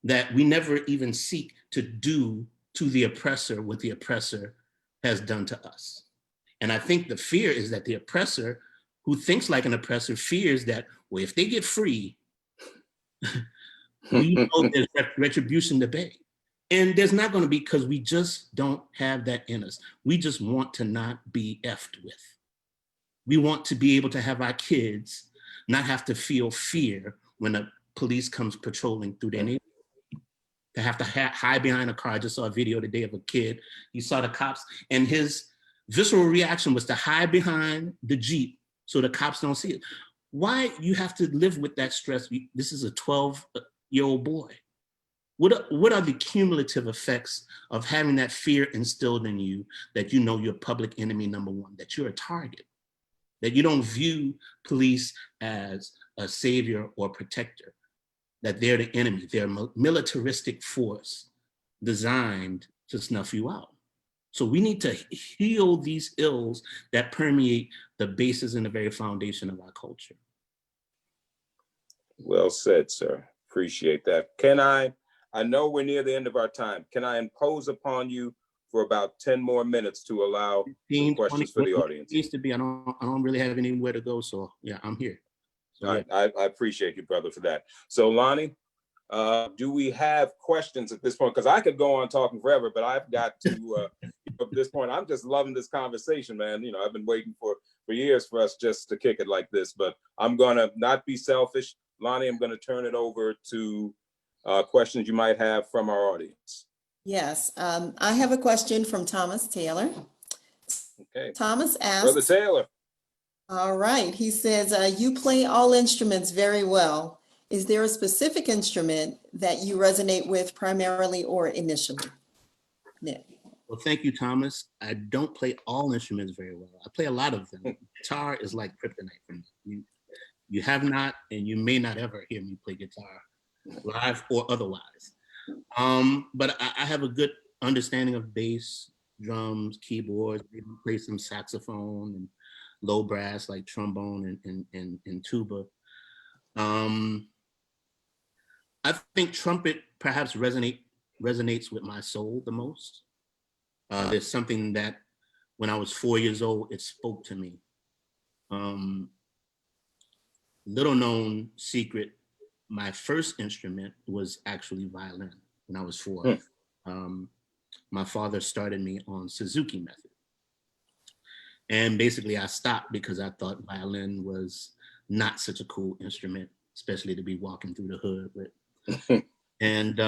that we never even seek to do to the oppressor what the oppressor has done to us. And I think the fear is that the oppressor, who thinks like an oppressor, fears that, well, if they get free, we know there's retribution to pay. And there's not going to be, because we just don't have that in us. We just want to not be effed with. We want to be able to have our kids not have to feel fear when the police comes patrolling through their neighborhood. To have to hide behind a car. I just saw a video today of a kid. He saw the cops and his visceral reaction was to hide behind the Jeep so the cops don't see it. Why you have to live with that stress? This is a 12-year-old boy. What are the cumulative effects of having that fear instilled in you, that you know you're public enemy number one, that you're a target, that you don't view police as a savior or protector, that they're the enemy, they're a militaristic force designed to snuff you out. So we need to heal these ills that permeate the basis and the very foundation of our culture. Well said, sir. Appreciate that. Can I know we're near the end of our time. Can I impose upon you for about 10 more minutes to allow 15, some questions 20, for the audience? It needs to be. I don't really have anywhere to go, so yeah, I'm here. So, all right, I appreciate you, brother, for that. So Lonnie, do we have questions at this point? Because I could go on talking forever, but I've got to, at this point, I'm just loving this conversation, man. You know, I've been waiting for for years for us just to kick it like this, but I'm gonna not be selfish. Lonnie, I'm gonna turn it over to questions you might have from our audience. Yes, I have a question from Thomas Taylor. Okay, Thomas Brother asks, Taylor. all right, he says, you play all instruments very well. Is there a specific instrument that you resonate with primarily or initially? Nick. Well, thank you, Thomas. I don't play all instruments very well. I play a lot of them. Guitar is like kryptonite for me. You have not, and you may not ever hear me play guitar, live or otherwise. But I have a good understanding of bass, drums, keyboards, maybe play some saxophone and low brass like trombone and tuba. I think trumpet perhaps resonates with my soul the most. There's something that when I was 4 years old, it spoke to me. Little known secret, my first instrument was actually violin when I was 4. My father started me on Suzuki method. And basically I stopped because I thought violin was not such a cool instrument, especially to be walking through the hood with. And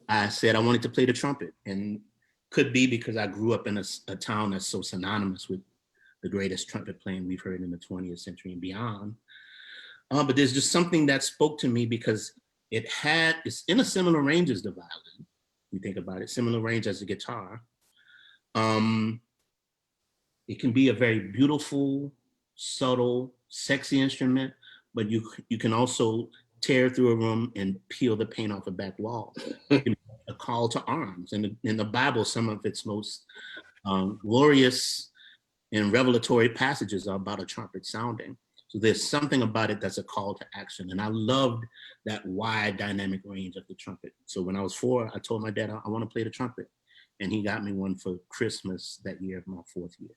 I said I wanted to play the trumpet, and could be because I grew up in a town that's so synonymous with the greatest trumpet playing we've heard in the 20th century and beyond. But there's just something that spoke to me because it's in a similar range as the violin. You think about it, similar range as the guitar. It can be a very beautiful, subtle, sexy instrument, but you can also tear through a room and peel the paint off a back wall. A call to arms. And in the Bible, some of its most glorious and revelatory passages are about a trumpet sounding. So there's something about it that's a call to action. And I loved that wide dynamic range of the trumpet. So when I was 4, I told my dad, I want to play the trumpet. And he got me one for Christmas that year of my 4th year.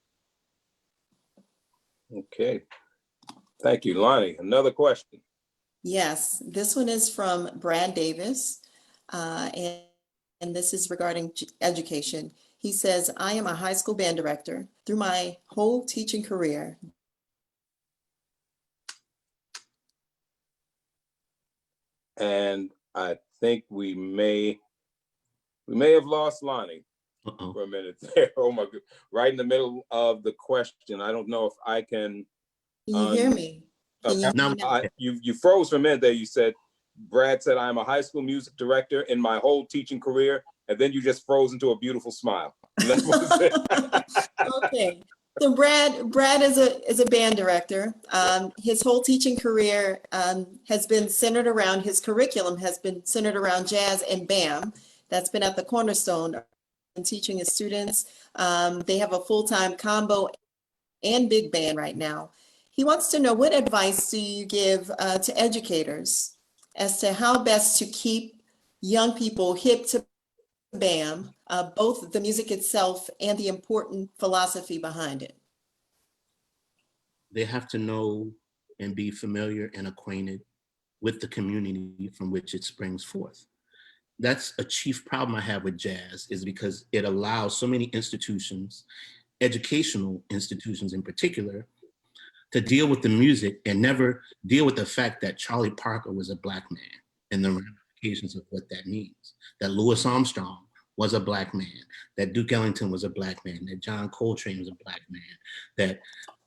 Okay, thank you. Lonnie, another question. Yes, this one is from Brad Davis, and this is regarding education. He says, I am a high school band director. Through my whole teaching career, And I think we may have lost Lonnie for a minute there. Oh my God, right in the middle of the question. I don't know if I can. Can you hear me? Can you hear me now? You froze for a minute there. You said, Brad said, I'm a high school music director in my whole teaching career. And then you just froze into a beautiful smile. Okay. So Brad is a band director. His whole teaching career has been centered around, his curriculum has been centered around jazz and BAM. That's been at the cornerstone and teaching his students. They have a full-time combo and big band right now. He wants to know, what advice do you give to educators as to how best to keep young people hip to BAM, both the music itself and the important philosophy behind it? They have to know and be familiar and acquainted with the community from which it springs forth. That's a chief problem I have with jazz, is because it allows so many institutions, educational institutions in particular, to deal with the music and never deal with the fact that Charlie Parker was a Black man and the ramifications of what that means, that Louis Armstrong was a Black man, that Duke Ellington was a Black man, that John Coltrane was a Black man, that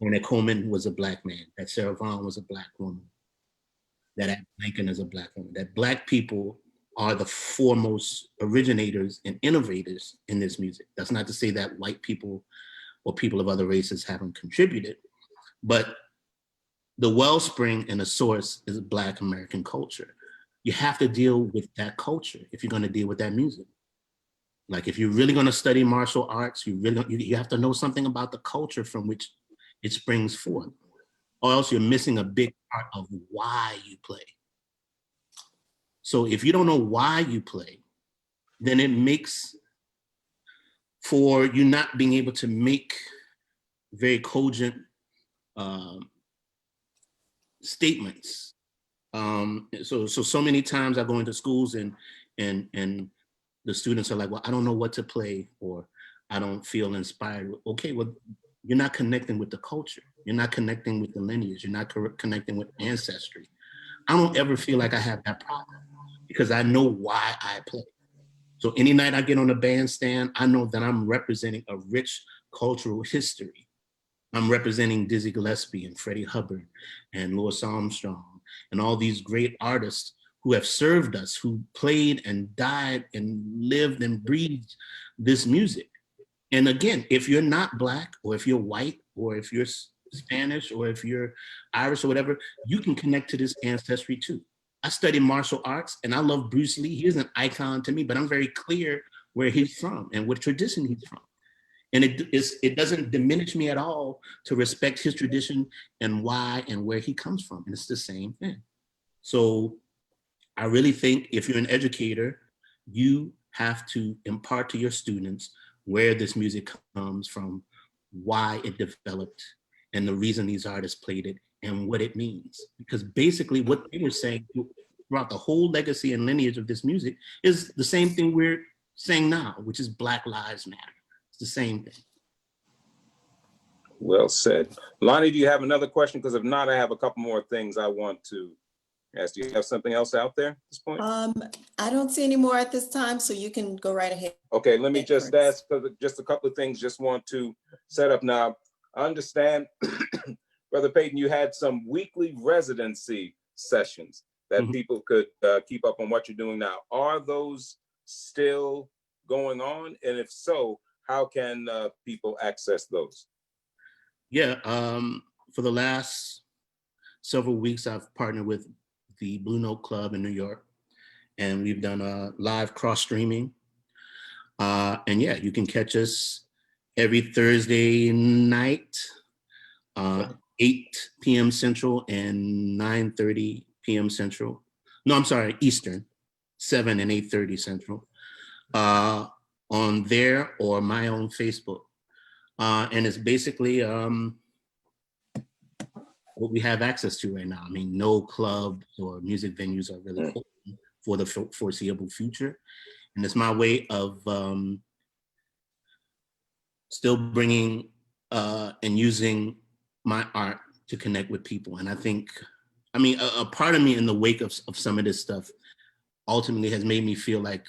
Ornette Coleman was a Black man, that Sarah Vaughan was a Black woman, that Abe Lincoln is a Black woman, that Black people are the foremost originators and innovators in this music. That's not to say that white people or people of other races haven't contributed, but the wellspring and the source is Black American culture. You have to deal with that culture if you're going to deal with that music. Like, if you're really going to study martial arts, you have to know something about the culture from which it springs forth, or else you're missing a big part of why you play. So if you don't know why you play, then it makes for you not being able to make very cogent statements. So many times I go into schools and the students are like, well, I don't know what to play, or I don't feel inspired. Okay, well, you're not connecting with the culture. You're not connecting with the lineage. You're not connecting with ancestry. I don't ever feel like I have that problem because I know why I play. So any night I get on the bandstand, I know that I'm representing a rich cultural history. I'm representing Dizzy Gillespie and Freddie Hubbard and Louis Armstrong and all these great artists who have served us, who played and died and lived and breathed this music. And again, if you're not Black, or if you're white, or if you're Spanish, or if you're Irish or whatever, you can connect to this ancestry too. I study martial arts and I love Bruce Lee. He's an icon to me, but I'm very clear where he's from and what tradition he's from. And it doesn't diminish me at all to respect his tradition and why and where he comes from. And it's the same thing. So I really think if you're an educator, you have to impart to your students where this music comes from, why it developed, and the reason these artists played it, and what it means. Because basically what they were saying throughout the whole legacy and lineage of this music is the same thing we're saying now, which is Black Lives Matter. It's the same thing. Well said. Lonnie, do you have another question? Because if not, I have a couple more things I want to ask. Do you have something else out there at this point? I don't see any more at this time, so you can go right ahead. Okay, let me just ask, just a couple of things, just want to set up now. I understand, Brother Payton, you had some weekly residency sessions that people could keep up on what you're doing now. Are those still going on? And if so, how can people access those? Yeah, for the last several weeks, I've partnered with the Blue Note Club in New York, and we've done a live cross streaming. And yeah, you can catch us every Thursday night, 8 p.m. Central and 9:30 p.m. Central. No, I'm sorry, Eastern, 7 and 8:30 Central, on there or my own Facebook. And it's basically what we have access to right now. I mean, no clubs or music venues are really open for the foreseeable future. And it's my way of still bringing and using my art to connect with people. And I think, I mean, a part of me in the wake of some of this stuff ultimately has made me feel like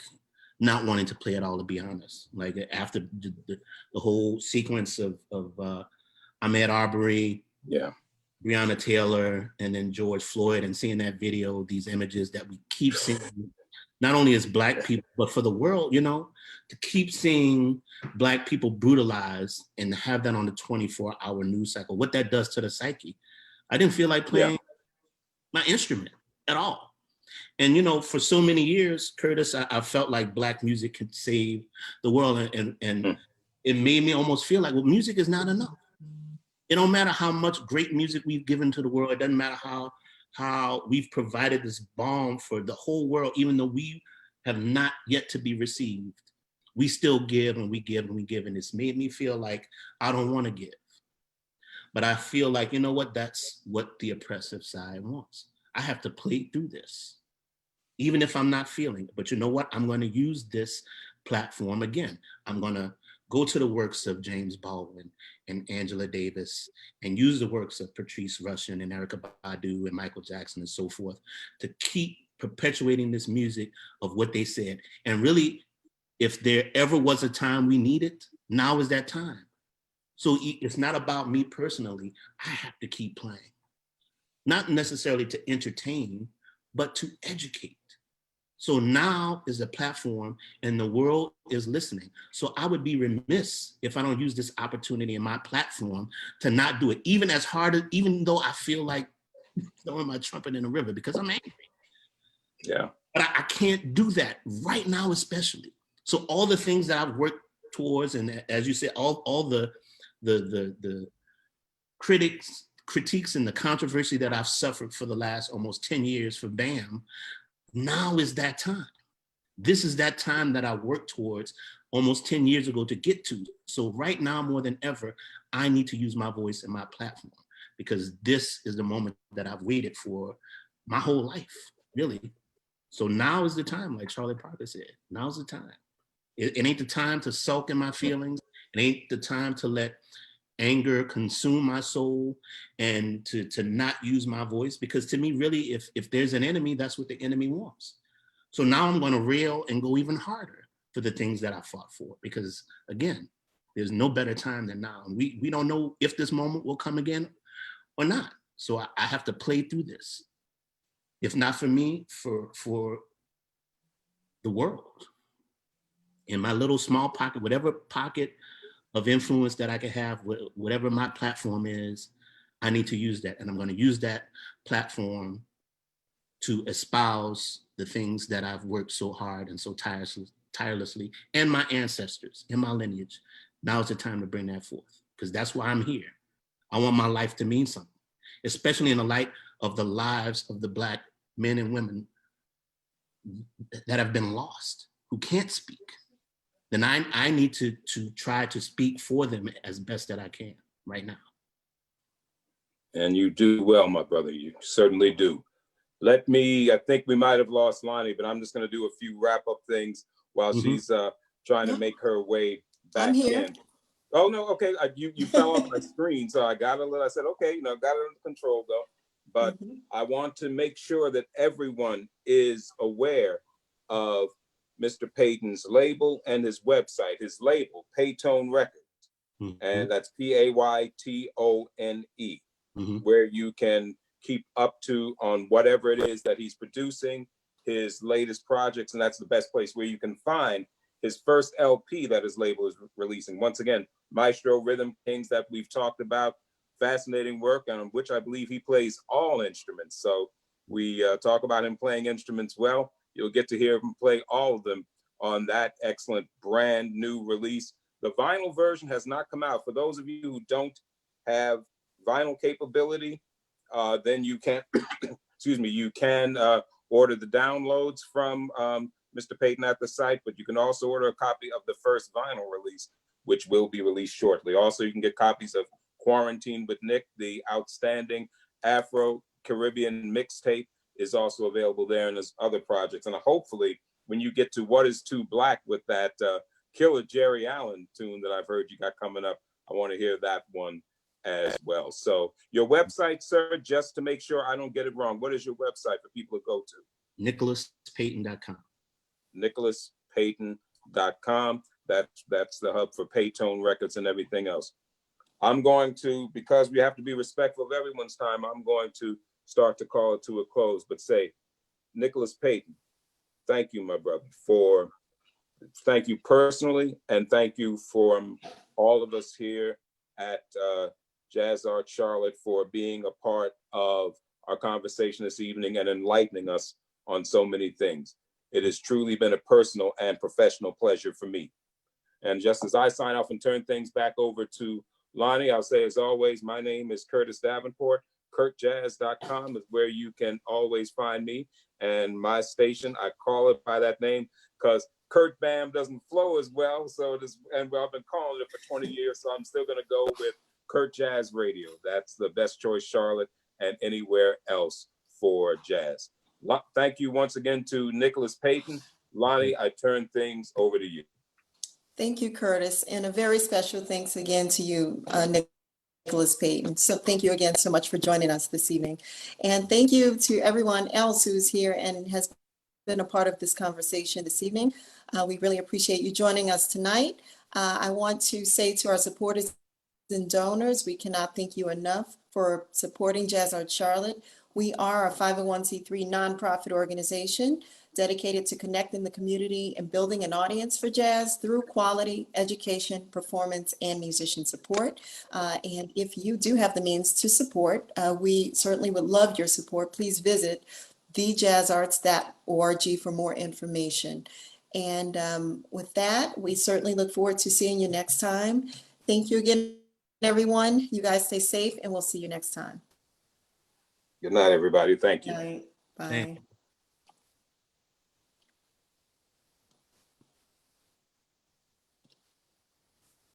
not wanting to play at all, to be honest. Like after the whole sequence of Ahmaud Arbery, Breonna Taylor, and then George Floyd, and seeing that video, these images that we keep seeing, not only as Black people, but for the world, you know, to keep seeing Black people brutalized and have that on the 24-hour news cycle, what that does to the psyche. I didn't feel like playing my instrument at all. And, you know, for so many years, Curtis, I felt like Black music could save the world. And it made me almost feel like, well, music is not enough. It don't matter how much great music we've given to the world. It doesn't matter how we've provided this balm for the whole world, even though we have not yet to be received. We still give and we give and we give. And it's made me feel like I don't want to give. But I feel like, you know what, that's what the oppressive side wants. I have to play through this, even if I'm not feeling it. But you know what? I'm going to use this platform again. I'm going to go to the works of James Baldwin and Angela Davis and use the works of Patrice Rushen and Erykah Badu and Michael Jackson and so forth to keep perpetuating this music of what they said. And really, if there ever was a time we need it, now is that time. So it's not about me personally. I have to keep playing. Not necessarily to entertain, but to educate. So now is a platform and the world is listening. So I would be remiss if I don't use this opportunity in my platform to not do it, even as hard as, even though I feel like throwing my trumpet in the river because I'm angry. Yeah. But I can't do that right now, especially. So all the things that I've worked towards, and as you said, all the critiques and the controversy that I've suffered for the last almost 10 years for BAM, now is that time. This is that time that I worked towards almost 10 years ago to get to. So right now, more than ever, I need to use my voice and my platform because this is the moment that I've waited for my whole life, really. So now is the time, like Charlie Parker said, now's the time. It ain't the time to sulk in my feelings. It ain't the time to let anger consume my soul and to not use my voice, because to me, really, if there's an enemy, that's what the enemy wants. So now I'm going to rail and go even harder for the things that I fought for, because again, there's no better time than now. And we don't know if this moment will come again or not. So I have to play through this. If not for me, for the world. In my little small pocket, whatever pocket of influence that I can have, whatever my platform is, I need to use that. And I'm going to use that platform to espouse the things that I've worked so hard and so tirelessly, and my ancestors and my lineage. Now is the time to bring that forth, because that's why I'm here. I want my life to mean something, especially in the light of the lives of the Black men and women that have been lost, who can't speak. Then I need to try to speak for them as best that I can right now. And you do well, my brother. You certainly do. I think we might have lost Lonnie, but I'm just going to do a few wrap-up things while she's trying to make her way back I'm here. in. Oh, no, okay. You fell off my screen, so I got I said, okay, got it under control, though. But I want to make sure that everyone is aware of Mr. Payton's label and his website. His label, Paytone Records, and that's Paytone, where you can keep up to on whatever it is that he's producing, his latest projects, and that's the best place where you can find his first LP that his label is releasing. Once again, Maestro Rhythm Kings that we've talked about, fascinating work on which I believe he plays all instruments. So we talk about him playing instruments well. You'll get to hear him play all of them on that excellent brand new release. The vinyl version has not come out. For those of you who don't have vinyl capability, then you can, excuse me, you can order the downloads from Mr. Payton at the site, but you can also order a copy of the first vinyl release, which will be released shortly. Also, you can get copies of Quarantine with Nick, the outstanding Afro-Caribbean mixtape is also available there, and there's other projects. And hopefully, when you get to What Is Too Black with that killer Jerry Allen tune that I've heard you got coming up, I want to hear that one as well. So your website, sir, just to make sure I don't get it wrong, what is your website for people to go to? NicholasPayton.com. NicholasPayton.com. That's the hub for Paytone Records and everything else. I'm going to, because we have to be respectful of everyone's time, I'm going to start to call it to a close, but say, Nicholas Payton, thank you, my brother, thank you personally, and thank you from all of us here at Jazz Art Charlotte for being a part of our conversation this evening and enlightening us on so many things. It has truly been a personal and professional pleasure for me. And just as I sign off and turn things back over to Lonnie, I'll say, as always, my name is Curtis Davenport. KurtJazz.com is where you can always find me. And my station, I call it by that name because Kurt Bam doesn't flow as well. So it is, and I've been calling it for 20 years, so I'm still going to go with Kurt Jazz Radio. That's the best choice, Charlotte, and anywhere else for jazz. Thank you once again to Nicholas Payton. Lonnie, I turn things over to you. Thank you, Curtis. And a very special thanks again to you, Nicholas Payton. So thank you again so much for joining us this evening. And thank you to everyone else who's here and has been a part of this conversation this evening. We really appreciate you joining us tonight. I want to say to our supporters and donors, we cannot thank you enough for supporting Jazz Art Charlotte. We are a 501c3 nonprofit organization dedicated to connecting the community and building an audience for jazz through quality education, performance, and musician support. And if you do have the means to support, we certainly would love your support. Please visit thejazzarts.org for more information. And with that, we certainly look forward to seeing you next time. Thank you again, everyone. You guys stay safe, and we'll see you next time. Good night, everybody. Thank you. Good night. Bye.